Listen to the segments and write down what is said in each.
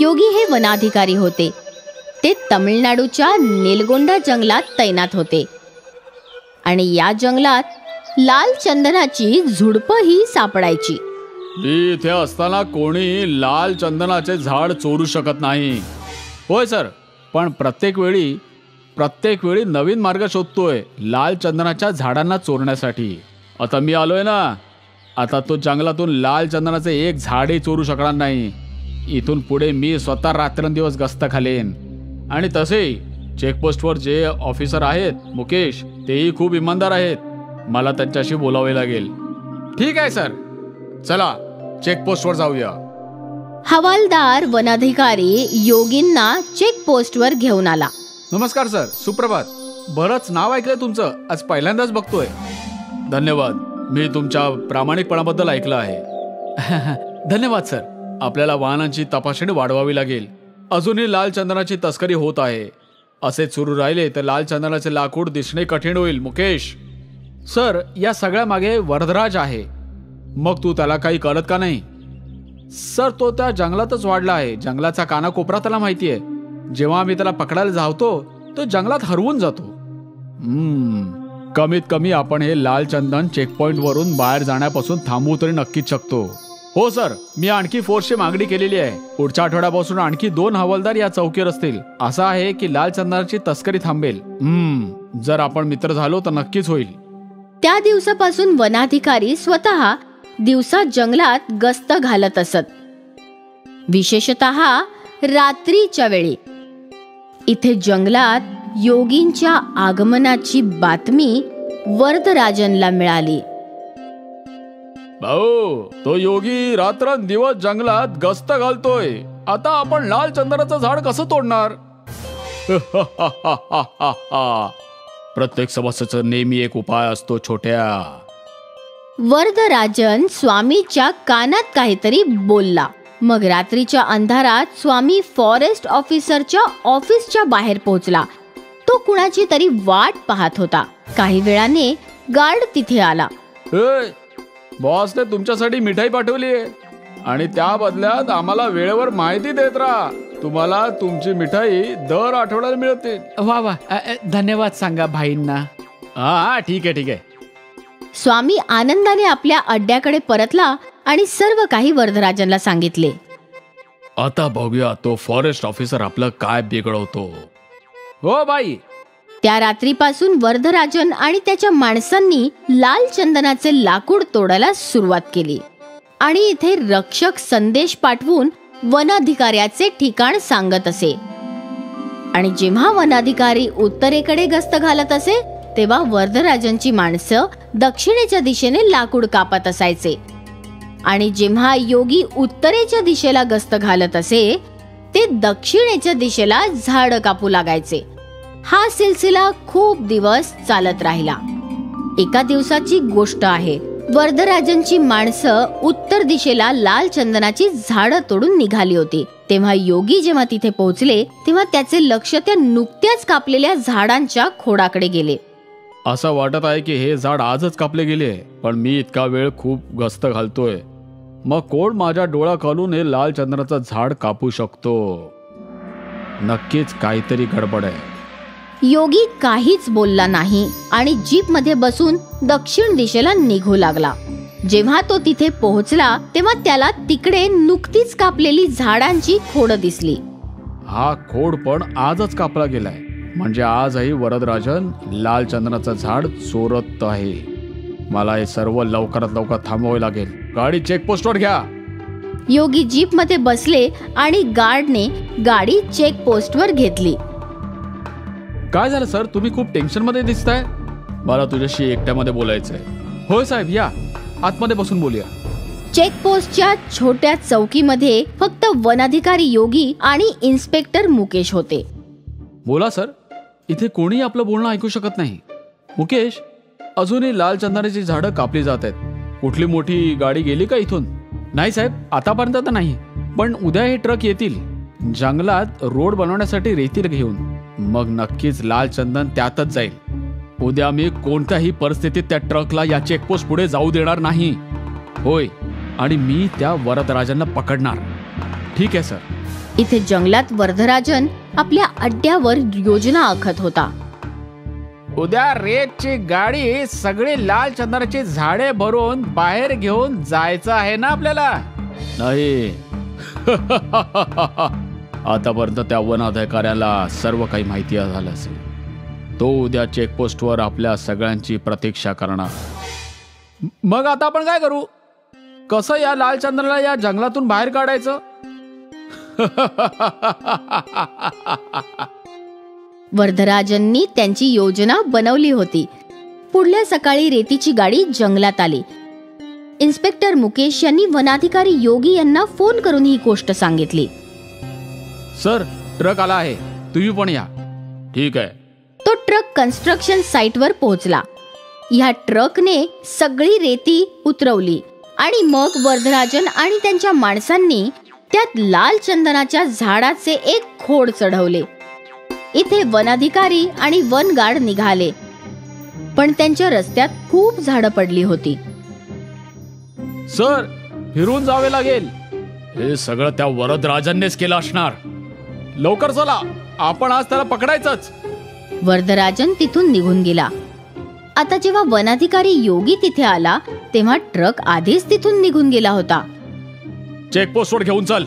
योगी हे वनाधिकारी होते. ते तमिळनाडूच्या नेलगोंडा जंगलात तैनात होते आणि या जंगलात लाल चंदनाची झुडपंही सापडायची. मी इथे असताना कोणी लाल चंदनाचे झाड चोरू शकत नाही. होय सर, पण प्रत्येक वेळी नवीन मार्ग शोधतोय लाल चंदनाच्या झाडांना चोरण्यासाठी. आता मी आलोय ना, आता तो जंगलातून लाल चंदनाचे एक झाडही चोरू शकणार नाही. इथून पुढे मी स्वतः रात्रंदिवस गस्त घालेन. आणि तसेही चेकपोस्टवर जे ऑफिसर आहेत मुकेश, तेही खूप इमानदार आहेत. मला त्यांच्याशी बोलावे लागेल. ठीक आहे सर, चला चेकपोस्टवर जाऊया. हवालदार वनाधिकारी योगींना चेकपोस्टवर घेऊन आला. नमस्कार सर, सुप्रभात. बरंच नाव ऐकलंय तुमचं, आज पहिल्यांदाच बघतोय. धन्यवाद, मी तुमच्या प्रामाणिकपणाबद्दल ऐकलं आहे. धन्यवाद सर. आपल्याला वाहनांची तपासणी वाढवावी लागेल. अजूनही लाल चंदनाची तस्करी होत आहे. असेच सुरू राहिले तर लाल चंदनाचे लाकूड दिसणे कठीण होईल. मुकेश सर, या सगळ्या मागे वरदराज आहे. मग तू त्याला काही कळत का नाही? सर, तो त्या जंगलातच वाढला आहे. जंगलाचा कानाकोपरा त्याला माहिती आहे. जेव्हा आम्ही त्याला पकडायला धावतो तो जंगलात हरवून जातो. कमीत कमी आपण हे लाल चंदन चेकपॉइंट वरून बाहेर जाण्यापासून थांबवू तरी नक्कीच शकतो. हो सर, मी आणखी फोर्सची मागणी केलेली आहे. पुढच्या आठवड्यापासून आणखी 2 हवालदार या चौकीवर असतील. असं आहे की लाल चंदनाची तस्करी थांबेल. जर आपण मित्र झालो तर नक्कीच होईल. त्या दिवसापासून वनाधिकारी स्वतः दिवसा जंगलात गस्त घालत असत, विशेषतः रात्रीच्या वेळी. इथे जंगलात योगींच्या आगमनाची बातमी वरदराजनला मिळाली. भाऊ, तो योगी रात्रंदिवस जंगलात गस्त घालतोय. आता आपण लाल चंदनाचं झाड कसं तोडणार? प्रत्येक समस्येचा नेहमी एक उपाय असतो छोट्या. वरदराजन स्वामीच्या कानात काहीतरी बोलला. मग रात्रीच्या अंधारात स्वामी फॉरेस्ट ऑफिसरच्या ऑफिसच्या बाहेर पोहोचला. तो कुणाची तरी वाट पाहत होता. काही वेळाने गार्ड तिथे आला. बॉसने तुमच्यासाठी मिठाई पाठवली आहे आणि त्या बदल्यात आम्हाला वेळेवर माहिती देत राहा. तुम्हाला तुमची मिठाई दर आठवड्याला मिळते. वा वा, धन्यवाद सांगा भाईंना. हा, ठीक आहे. स्वामी आनंदाने आपल्या अड्ड्याकडे परतला आणि सर्व काही वरदराजनला सांगितले. आता बघूया तो फॉरेस्ट ऑफिसर आपलं काय बिघडवतो. हो बाई. त्या रात्रीपासून वरदराजन आणि त्याच्या माणसांनी लाल चंदनाचे लाकूड तोडायला सुरुवात केली आणि इथे रक्षक संदेश पाठवून वनाधिकाऱ्याचे ठिकाण सांगत असे. आणि जेव्हा वनाधिकारी उत्तरेकडे गस्त घालत असे तेव्हा वरदराजनची माणसं दक्षिणेच्या दिशेने लाकूड कापत असायचे. आणि जेव्हा योगी उत्तरेच्या दिशेला गस्त घालत असे ते दक्षिणेच्या दिशेला झाड कापू लागायचे. हा सिलसिला खूप दिवस चालत राहिला. एका दिवसाची गोष्ट आहे. वरदराजनची माणसं उत्तर दिशेला लाल चंदनाची झाडं तोडून निघाली होती. तेव्हा योगी जेव्हा तिथे पोहोचले तेव्हा त्याचे लक्ष त्या नुकत्याच कापलेल्या झाडांच्या खोडाकडे गेले. असं वाटत आहे की हे झाड आजच कापले गेले, पण मी इतका वेळ खूप गस्त घालतोय. मग कोण माझ्या डोळ्याखालून हे लाल चंदनाचं झाड कापू शकतो? नक्कीच काहीतरी गडबड आहे. योगी काहीच बोलला नाही आणि जीप मध्ये बसून दक्षिण दिशेला निघू लागला. जेव्हा तो तिथे पोहोचला तेव्हा त्याला तिकडे नुकतीच कापलेली झाडांची खोड दिसली. हा खोड पण आजच कापला गेलाय, म्हणजे आजही वरदराजन लाल चंदनाचं झाड चोरत आहे. मला हे सर्व लवकरात लवकर थांबवावे लागेल. गाडी चेकपोस्टवर घ्या. योगी जीप मध्ये बसले आणि गार्डने गाडी चेकपोस्टवर घेतली. काय झालं सर, तुम्ही खूप टेन्शन मध्ये दिसताय. मला तुझ्याशी एकट्यामध्ये बोलायचंय. होय साहेब, या आतमध्ये बसून बोलूया. चेकपोस्टच्या छोट्या चौकीमध्ये फक्त वनाधिकारी योगी आणि इन्स्पेक्टर मुकेश होते. बोला सर, इथे कोणी आपलं बोलणं ऐकू शकत नाही. मुकेश, अजूनही लाल चंदनाची झाडं कापली जात आहेत. कुठली मोठी गाडी गेली का इथून? नाही साहेब, आतापर्यंत तर नाही, पण उद्या हे ट्रक येतील जंगलात रोड बनवण्यासाठी रेती घेऊन. मग नक्कीच लाल चंदन त्यातच जाईल. उद्या मी कोणत्याही परिस्थितीत त्या ट्रकला या चेकपोस्ट पुढे जाऊ देणार नाही. होय, आणि मी त्या वरदराजांना पकडणार. ठीक आहे सर. इथे जंगलात वरदराजन आपल्या अड्ड्यावर योजना आखत होता. उद्या रेतची गाडी सगळी लाल चंदनाची झाडे भरून बाहेर घेऊन जायचं आहे ना आपल्याला. नाही आतापर्यंत त्या वन अधिकाऱ्याला सर्व काही माहिती झालं असेल. तो उद्या चेकपोस्टवर आपल्या सगळ्यांची प्रतीक्षा करणार. मग आता आपण काय करू? कसं या लाल चंदनाला या जंगलातून बाहेर काढायचं? वरदराजननी त्यांची योजना बनवली होती. पुढल्या सकाळी रेतीची गाडी जंगलात आली. इन्स्पेक्टर मुकेश यांनी वनाधिकारी योगी यांना फोन करून ही गोष्ट सांगितली. सर, ट्रक आला आहे, तुम्ही पण या. ठीक आहे. तो ट्रक कन्स्ट्रक्शन साइटवर पोहोचला. ह्या ट्रकने सगळी रेती उतरवली आणि मग वरदराजन आणि त्यांच्या माणसांनी त्यात लाल चंदनाच्या झाडाचे एक खोड चढवले. इथे वनाधिकारी आणि वन गार्ड निघाले, पण त्यांच्या रस्त्यात खूप झाडं पडली होती. सर, फिरून जावे लागेल. हे सगळं त्या वरदराजांनीच केलं असणार. लवकर चला, आपण आज त्याला पकडायचंच. वरदराजन तिथून निघून गेला. आता जेव्हा वनाधिकारी योगी तिथे आला तेव्हा ट्रक आधीच तिथून निघून गेला होता. चेकपोस्टवर घेऊन चल.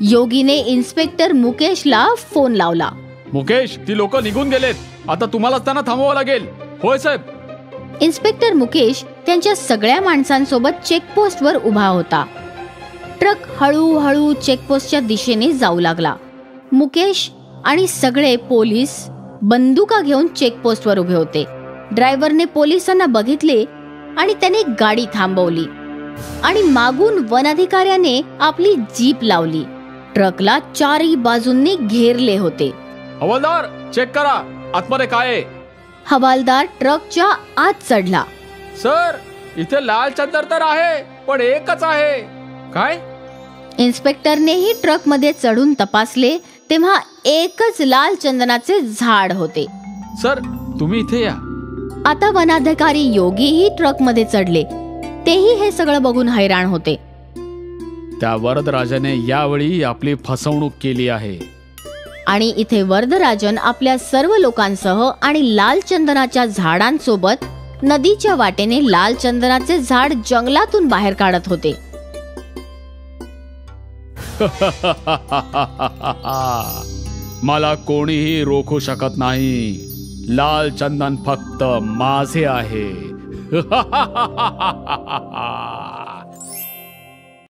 योगीने इन्स्पेक्टर मुकेशला फोन लावला. मुकेश, ती लोक निघून गेलेत. आता तुम्हालाच त्यांना थांबवावं लागेल. होय साहेब. इन्स्पेक्टर मुकेश त्यांच्या सगळ्या माणसांसोबत चेकपोस्टवर उभा होता. ट्रक हळूहळू चेकपोस्टच्या दिशेने जाऊ लागला. मुकेश आणि सगळे पोलीस बंदुका घेऊन चेकपोस्टवर उभे होते. ड्रायव्हरने पोलिसांना बघितले आणि त्याने गाडी थांबवली आणि मागून वनाधिकाऱ्याने आपली जीप लावली. ट्रकला चारही बाजूंनी घेरले होते. हवालदार, चेक करा आतमध्ये काय आहे. हवालदार ट्रकच्या आत चढला. सर, इथे लाल चंदन तर आहे, पण एकच आहे. काय? इन्स्पेक्टरनेही ट्रक मध्ये चढून तपासले तेव्हा एकच लाल चंदनाचे झाड होते. सर, तुम्ही इथे या. आता वनाधिकारी योगीही ट्रक मध्ये चढले. तेही हे सगळं बघून हैराण होते. त्या वरदराजाने यावेळी आपली फसवणूक केली आहे. आणि इथे वरदराजन आपल्या सर्व लोकांसह आणि लाल चंदनाच्या झाडांसोबत नदीच्या वाटेने लाल चंदनाचे झाड जंगलातून बाहेर काढत होते. मला कोणीही रोखू शकत नाही. लाल चंदन फक्त माझे आहे.